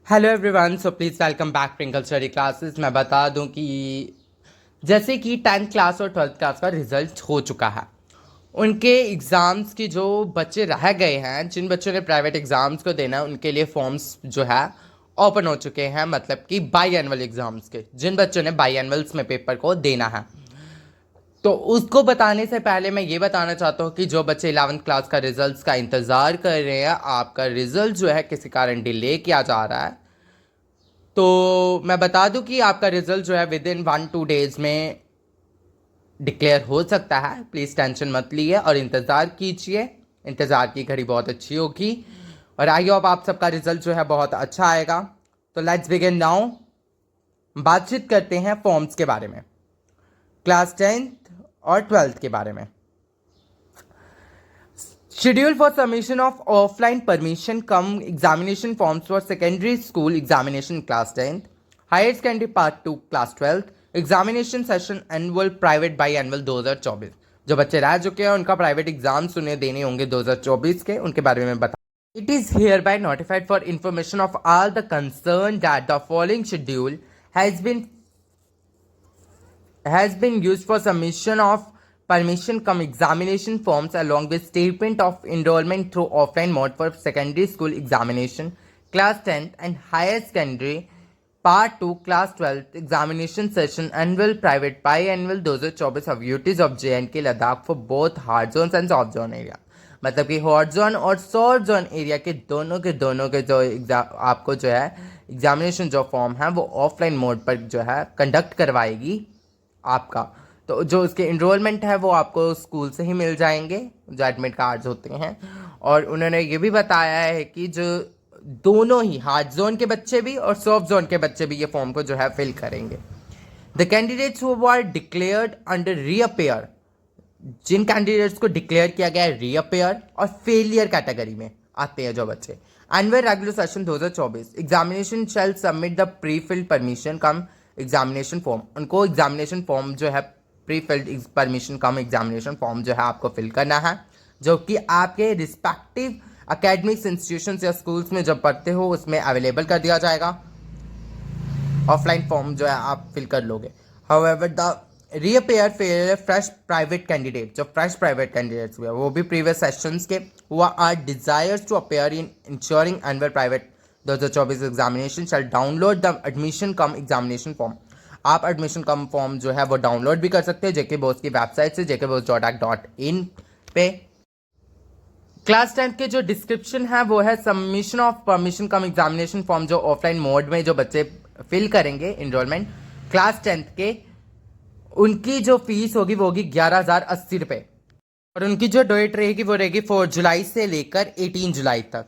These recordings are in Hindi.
Hello everyone, so please welcome back twinkle study classes. मैं बता दूं कि जैसे कि 10th क्लास और 12th क्लास का रिजल्ट हो चुका है। उनके एग्ज़ाम्स की जो बच्चे रह गए हैं, जिन बच्चों ने प्राइवेट एग्ज़ाम्स को देना है, उनके लिए फॉर्म्स जो है ओपन हो चुके हैं। मतलब कि बाई एनुअल एग्ज़ाम्स के जिन बच्चों ने बाई एनुअल्स में पेपर को देना है, तो उसको बताने से पहले मैं ये बताना चाहता हूँ कि जो बच्चे 11th क्लास का रिजल्ट्स का इंतज़ार कर रहे हैं, आपका रिजल्ट जो है किसी कारण डिले किया जा रहा है। तो मैं बता दूं कि आपका रिजल्ट जो है विद इन 1-2 डेज में डिक्लेयर हो सकता है। प्लीज़ टेंशन मत लिए और इंतज़ार कीजिए। इंतज़ार की घड़ी बहुत अच्छी होगी और आई होप आप सबका रिजल्ट जो है बहुत अच्छा आएगा। तो लेट्स बिगिन नाउ। बातचीत करते हैं फॉर्म्स के बारे में, क्लास 10th और 12th के बारे में। Schedule for submission of offline permission cum examination forms for secondary school examination class 10th, higher secondary part 2 class 12th, examination session annual private biannual 2024। जो बच्चे रह चुके हैं उनका प्राइवेट एग्जाम्स उन्हें देने होंगे 2024 के, उनके बारे में बता। It is hereby notified for information of all the concerned that the following schedule has been used for submission of permission cum examination forms along with statement of enrollment through offline mode for secondary school examination class 10th and higher secondary part 2 class 12th examination session annual private biannual 2024 of UTs of J&K Ladakh for both hard zones and soft zone area। मतलब कि हॉट जोन और सॉफ्ट जोन एरिया के दोनों के जो आपको जो है एग्जामिनेशन जो फॉर्म है वो ऑफलाइन मोड पर जो है कंडक्ट करवाएगी आपका। तो जो उसके इनरोलमेंट है वो आपको स्कूल से ही मिल जाएंगे, जो एडमिट कार्ड्स होते हैं। और उन्होंने ये भी बताया है कि जो दोनों ही हार्ड जोन के बच्चे भी और सॉफ्ट जोन के बच्चे भी ये फॉर्म को जो है फिल करेंगे। The candidates who are declared under reappear, जिन कैंडिडेट्स को डिक्लेयर किया गया है रीअपेयर और फेलियर कैटेगरी में आते हैं जो बच्चे, annual regular session 2024 examination shall submit the pre filled permission cum examination form. उनको एग्जामिनेशन फॉर्म जो है pre filled permission cum examination form जो है आपको फिल करना है, जो कि आपके रिस्पेक्टिव अकेडमिक्स इंस्टीट्यूशन या स्कूल्स में जब पढ़ते हो उसमें अवेलेबल कर दिया जाएगा। ऑफलाइन फॉर्म जो है आप फिल कर लोगे। However the reappear failure fresh private candidate, जो फ्रेश प्राइवेट कैंडिडेट्स हुए वो भी प्रीवियस सेशंस के हुआ are desires to appear in ensuing annual private 2024 examination shall download the admission cum examination form. आप एडमिशन कम फॉर्म जो है वो डाउनलोड भी कर सकते हैं जेके बोस की वेबसाइट से jkbose.ac.in पे। क्लास 10 के जो डिस्क्रिप्शन है वो है submission of permission cum examination form, जो ऑफलाइन मोड में जो बच्चे फिल करेंगे इनरोलमेंट क्लास 10th के, उनकी जो फीस होगी वो होगी 11,080 रुपये। और उनकी जो डेट रहेगी वो रहेगी 4 जुलाई से लेकर 18 जुलाई तक।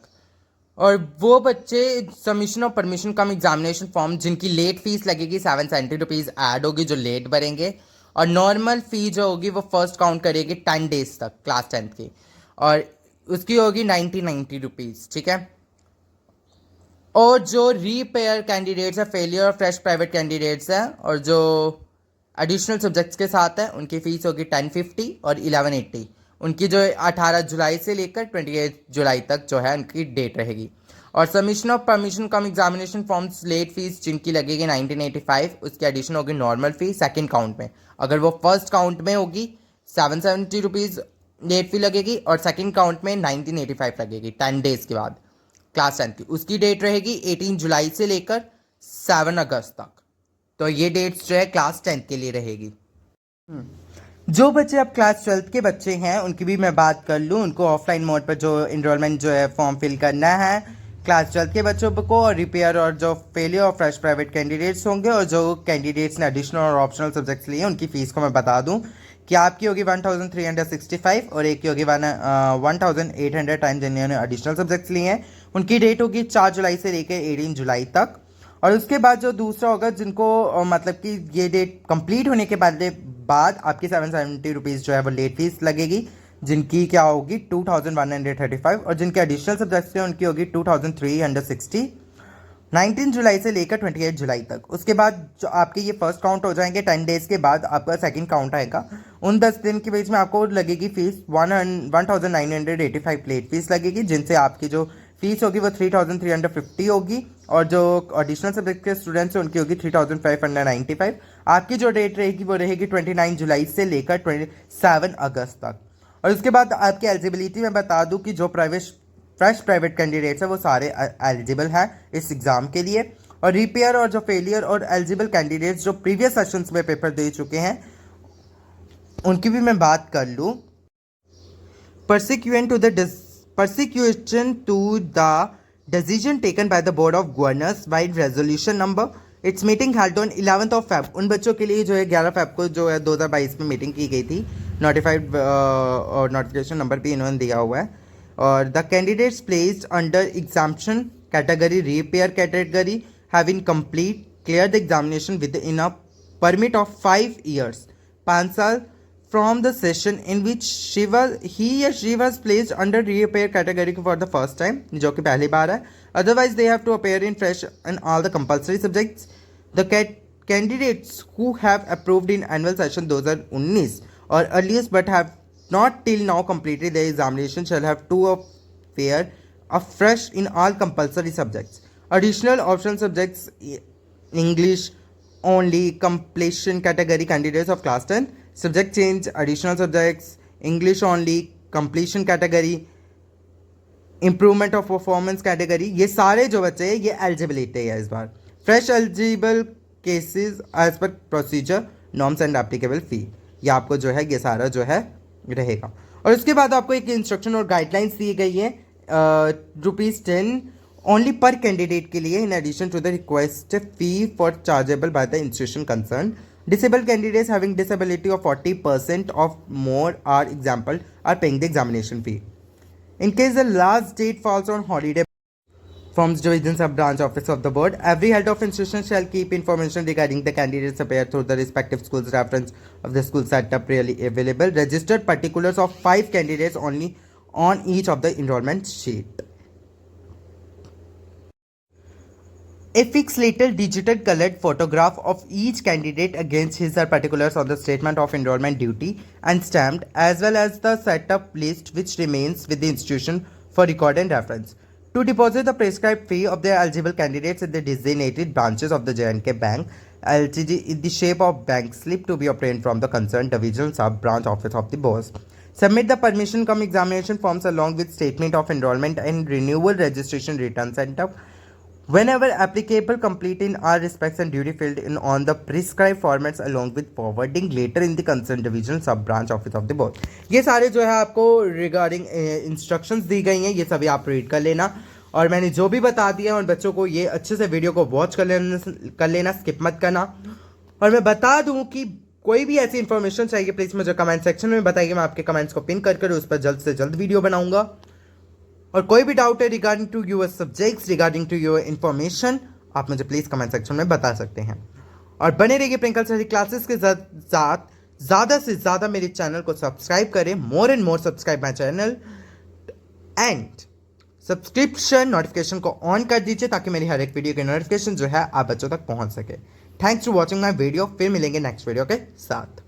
और वो बच्चे submission of permission cum examination form जिनकी लेट फीस लगेगी 770 रुपीज़ ऐड होगी, जो लेट भरेंगे। और नॉर्मल फी जो होगी वो फर्स्ट काउंट करेगी 10 डेज तक क्लास 10th की, और उसकी होगी 90 रुपीज़। ठीक है। और जो रीपेयर कैंडिडेट्स है, फेलियर और फ्रेश प्राइवेट कैंडिडेट्स हैं और जो एडिशनल सब्जेक्ट्स के साथ है, उनकी फीस होगी 1050 और 1180। उनकी जो 18 जुलाई से लेकर 28 जुलाई तक जो है उनकी डेट रहेगी। और submission of permission cum examination forms late fee जिनकी लगेगी 1985, उसकी एडिशन होगी नॉर्मल फी सेकंड काउंट में। अगर वो फर्स्ट काउंट में होगी 770 रुपीज़ लेट फी लगेगी और सेकंड काउंट में 1985 लगेगी 10 डेज के बाद क्लास 10 की। उसकी डेट रहेगी 18 जुलाई से लेकर 7 अगस्त तक। तो ये डेट्स जो है क्लास 10th के लिए रहेगी। जो बच्चे अब क्लास 12th के बच्चे हैं उनकी भी मैं बात कर लूँ। उनको ऑफलाइन मोड पर जो इनरोलमेंट जो है फॉर्म फिल करना है क्लास 12th के बच्चों को, और रिपेयर और जो फेलियर और फ्रेश प्राइवेट कैंडिडेट्स होंगे और जो कैंडिडेट्स ने एडिशनल और ऑप्शनल सब्जेक्ट्स लिए, उनकी फ़ीस को मैं बता दूँ कि आपकी होगी 1365 और एक की होगी 1800 टाइम जिन्होंने एडिशनल सब्जेक्ट्स लिए हैं। उनकी डेट होगी 4 जुलाई से लेकर 18 जुलाई तक। और उसके बाद जो दूसरा होगा जिनको मतलब कि ये डेट कंप्लीट होने के बाद आपकी 770 रुपीज़ जो है वो लेट फीस लगेगी, जिनकी क्या होगी 2135, और जिनके एडिशनल सब्जेक्ट्स हैं उनकी होगी 2360 19 जुलाई से लेकर 28 जुलाई तक। उसके बाद जो आपके ये फर्स्ट काउंट हो जाएंगे 10 डेज के बाद आपका सेकंड काउंट आएगा। उन 10 दिन के बीच में आपको लगेगी फीस 1985 लेट फीस लगेगी, जिनसे आपकी जो फीस होगी वो 3,350 होगी, और जो एडिशनल सब्जेक्ट के स्टूडेंट्स हैं उनकी होगी 3,595। आपकी जो डेट रहेगी वो रहेगी 29 जुलाई से लेकर 27 अगस्त तक। और उसके बाद आपकी एलिजिबिलिटी मैं बता दूं कि जो फ्रेश प्राइवेट कैंडिडेट्स हैं वो सारे एलिजिबल हैं इस एग्ज़ाम के लिए, और रिपेयर और जो फेलियर और एलिजिबल कैंडिडेट्स जो प्रीवियस सेशंस में पेपर दे चुके हैं उनकी भी मैं बात कर लूँ। Persecution to the decision taken by the Board of Governors by resolution number its meeting held on 11th of Feb, उन बच्चों के लिए जो है 11 फेब को जो है 2022 में मीटिंग की गई थी, नोटिफाइड और नोटिफिकेशन नंबर भी इन्होंने दिया हुआ है। और the candidates placed under exemption category repair category having complete clear the examination with in a permit of 5 years, 5 साल from the session in which he or she was placed under repair category for the first time, जो कि पहली बार है। Otherwise they have to appear in fresh in all the compulsory subjects. The candidates who have approved in annual session 2019 or earliest but have not till now completed their examination shall have to appear afresh in all compulsory subjects. Additional optional subjects English only completion category candidates of class 10, subject change additional subjects English only completion category improvement of performance category, ये सारे जो बच्चे हैं ये एलिजिबिलिटी है इस बार। Fresh eligible cases as per procedure norms and applicable fee, ये आपको जो है ये सारा जो है रहेगा। और उसके बाद आपको एक इंस्ट्रक्शन और गाइडलाइंस दी गई है ₹10 only per candidate के लिए, in addition to the requested fee for chargeable by the institution concerned. Disabled candidates having disability of 40% of more are example are paying the examination fee. In case the last date falls on holiday, forms division sub branch office of the board, every head of institution shall keep information regarding the candidates appear through the respective schools reference of the school setup really available. Registered particulars of 5 candidates only on each of the enrollment sheet. A fixed later digital colored photograph of each candidate against his or particulars on the statement of enrollment duty and stamped, as well as the setup list which remains with the institution for record and reference. To deposit the prescribed fee of the eligible candidates in the designated branches of the J&K Bank Ltd in the shape of bank slip to be obtained from the concerned divisional sub-branch office of the board. Submit the permission cum examination forms along with statement of enrollment and renewal registration return sent up whenever applicable, complete in all respects and duty filled in on the prescribed formats along with forwarding later in the concerned division sub branch office of the board. ये सारे जो है आपको रिगार्डिंग इंस्ट्रक्शंस दी गई हैं, ये सभी आप रीड कर लेना। और मैंने जो भी बता दिया उन बच्चों को ये अच्छे से वीडियो को वॉच कर लेना, स्किप मत करना। और मैं बता दूं कि कोई भी ऐसी इन्फॉर्मेशन चाहिए प्लीज़ मुझे कमेंट सेक्शन में बताइए, मैं आपके कमेंट्स को पिन कर उस पर जल्द से जल्द वीडियो बनाऊंगा। और कोई भी डाउट है regarding to your subjects, regarding to your information, आप मुझे प्लीज़ कमेंट सेक्शन में बता सकते हैं। और बने रहिए प्रिंकल स्टडी क्लासेस के साथ, ज़्यादा से ज़्यादा मेरे चैनल को सब्सक्राइब करें, more and more subscribe my channel and subscription notification को ऑन कर दीजिए ताकि मेरी हर एक वीडियो की नोटिफिकेशन जो है आप बच्चों तक पहुंच सके। Thanks for watching my video, फिर मिलेंगे नेक्स्ट वीडियो के साथ।